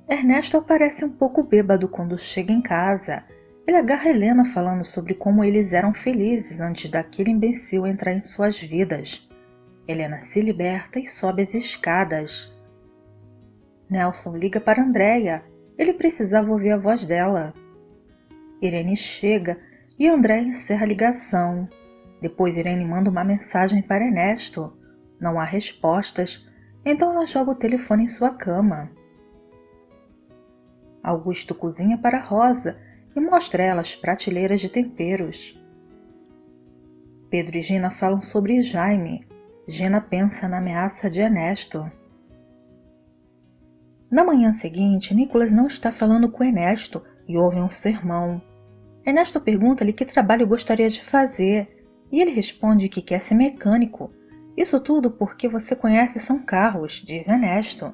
Ernesto parece um pouco bêbado quando chega em casa. Ele agarra Helena falando sobre como eles eram felizes antes daquele imbecil entrar em suas vidas. Helena se liberta e sobe as escadas. Nelson liga para Andréia. Ele precisava ouvir a voz dela. Irene chega e Andréia encerra a ligação. Depois Irene manda uma mensagem para Ernesto. Não há respostas, então ela joga o telefone em sua cama. Augusto cozinha para Rosa e mostra a ela as prateleiras de temperos. Pedro e Gina falam sobre Jaime. Gina pensa na ameaça de Ernesto. Na manhã seguinte, Nicolas não está falando com Ernesto e ouve um sermão. Ernesto pergunta-lhe que trabalho gostaria de fazer e ele responde que quer ser mecânico. Isso tudo porque você conhece são carros, diz Ernesto.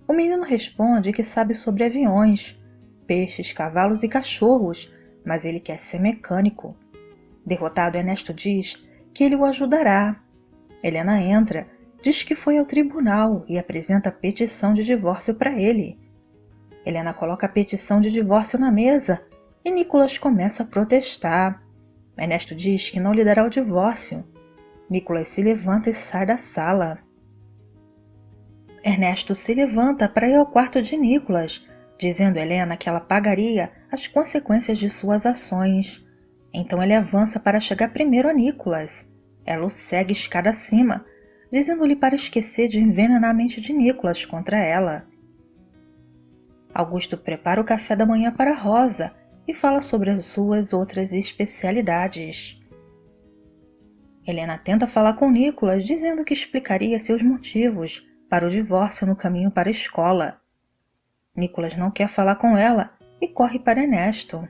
O menino responde que sabe sobre aviões, peixes, cavalos e cachorros, mas ele quer ser mecânico. Derrotado, Ernesto diz que ele o ajudará. Helena entra, diz que foi ao tribunal e apresenta a petição de divórcio para ele. Helena coloca a petição de divórcio na mesa e Nicolas começa a protestar. Ernesto diz que não lhe dará o divórcio. Nicolas se levanta e sai da sala. Ernesto se levanta para ir ao quarto de Nicolas, dizendo a Helena que ela pagaria as consequências de suas ações. Então ele avança para chegar primeiro a Nicolas. Ela o segue escada acima, dizendo-lhe para esquecer de envenenar a mente de Nicolas contra ela. Augusto prepara o café da manhã para Rosa e fala sobre as suas outras especialidades. Helena tenta falar com Nicolas, dizendo que explicaria seus motivos para o divórcio no caminho para a escola. Nicolas não quer falar com ela e corre para Ernesto.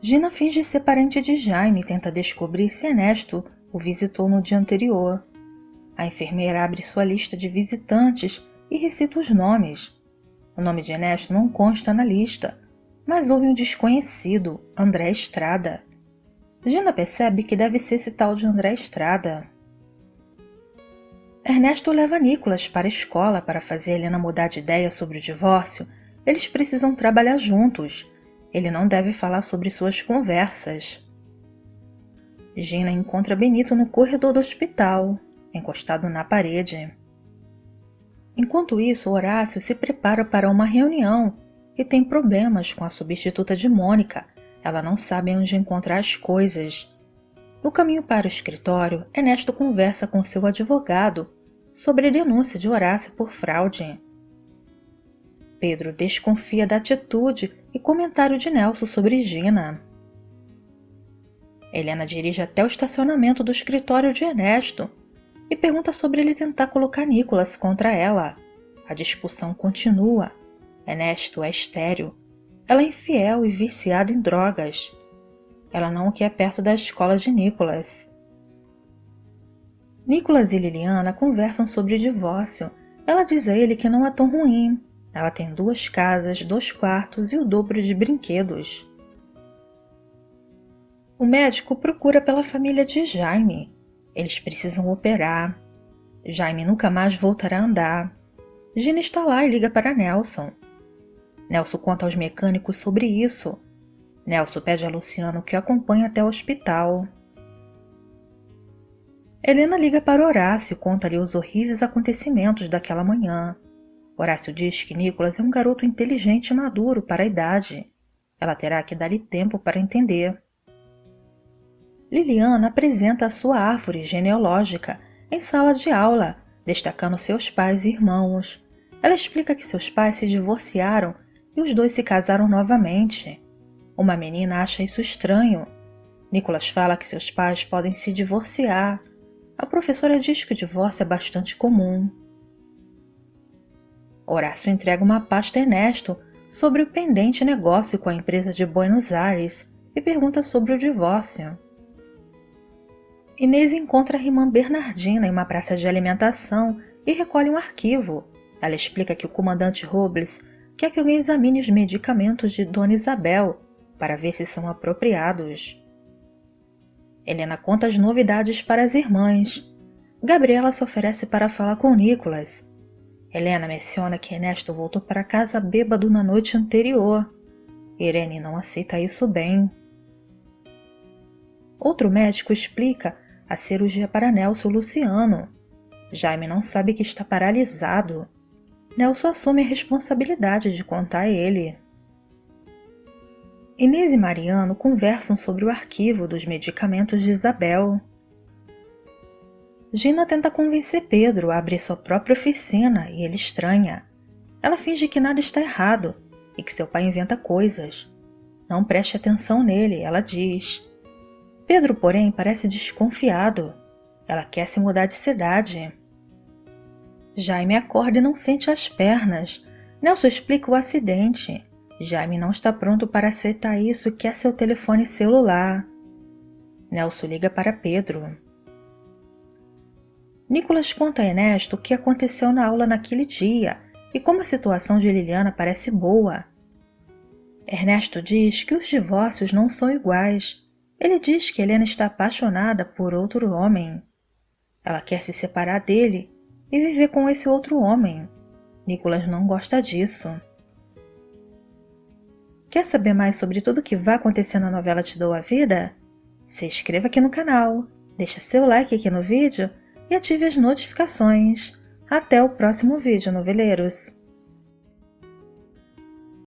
Gina finge ser parente de Jaime e tenta descobrir se Ernesto o visitou no dia anterior. A enfermeira abre sua lista de visitantes e recita os nomes. O nome de Ernesto não consta na lista, mas houve um desconhecido, André Estrada. Gina percebe que deve ser esse tal de André Estrada. Ernesto leva Nicolas para a escola para fazer Helena mudar de ideia sobre o divórcio. Eles precisam trabalhar juntos. Ele não deve falar sobre suas conversas. Gina encontra Benito no corredor do hospital, encostado na parede. Enquanto isso, Horácio se prepara para uma reunião e tem problemas com a substituta de Mônica. Ela não sabe onde encontrar as coisas. No caminho para o escritório, Ernesto conversa com seu advogado sobre a denúncia de Horácio por fraude. Pedro desconfia da atitude e comentário de Nelson sobre Gina. Helena dirige até o estacionamento do escritório de Ernesto e pergunta sobre ele tentar colocar Nicolas contra ela. A discussão continua. Ernesto é estéril. Ela é infiel e viciada em drogas. Ela não o quer perto da escola de Nicolas. Nicolas e Liliana conversam sobre o divórcio. Ela diz a ele que não é tão ruim. Ela tem 2 casas, 2 quartos e o dobro de brinquedos. O médico procura pela família de Jaime. Eles precisam operar. Jaime nunca mais voltará a andar. Gina está lá e liga para Nelson. Nelson conta aos mecânicos sobre isso. Nelson pede a Luciano que o acompanhe até o hospital. Helena liga para Horácio e conta-lhe os horríveis acontecimentos daquela manhã. Horácio diz que Nicolas é um garoto inteligente e maduro para a idade. Ela terá que dar-lhe tempo para entender. Liliana apresenta a sua árvore genealógica em sala de aula, destacando seus pais e irmãos. Ela explica que seus pais se divorciaram e os 2 se casaram novamente. Uma menina acha isso estranho. Nicolas fala que seus pais podem se divorciar. A professora diz que o divórcio é bastante comum. Horácio entrega uma pasta a Ernesto sobre o pendente negócio com a empresa de Buenos Aires e pergunta sobre o divórcio. Inês encontra a irmã Bernardina em uma praça de alimentação e recolhe um arquivo. Ela explica que o comandante Robles quer que alguém examine os medicamentos de Dona Isabel para ver se são apropriados. Helena conta as novidades para as irmãs. Gabriela se oferece para falar com Nicolas. Helena menciona que Ernesto voltou para casa bêbado na noite anterior. Irene não aceita isso bem. Outro médico explica a cirurgia para Nelson Luciano. Jaime não sabe que está paralisado. Nelson assume a responsabilidade de contar a ele. Inês e Mariano conversam sobre o arquivo dos medicamentos de Isabel. Gina tenta convencer Pedro a abrir sua própria oficina e ele estranha. Ela finge que nada está errado e que seu pai inventa coisas. Não preste atenção nele, ela diz. Pedro, porém, parece desconfiado. Ela quer se mudar de cidade. Jaime acorda e não sente as pernas. Nelson explica o acidente. Jaime não está pronto para aceitar isso e quer seu telefone celular. Nelson liga para Pedro. Nicolas conta a Ernesto o que aconteceu na aula naquele dia e como a situação de Liliana parece boa. Ernesto diz que os divórcios não são iguais. Ele diz que Helena está apaixonada por outro homem. Ela quer se separar dele e viver com esse outro homem. Nicolas não gosta disso. Quer saber mais sobre tudo o que vai acontecer na novela Te Dou a Vida? Se inscreva aqui no canal, deixa seu like aqui no vídeo e ative as notificações. Até o próximo vídeo, noveleiros!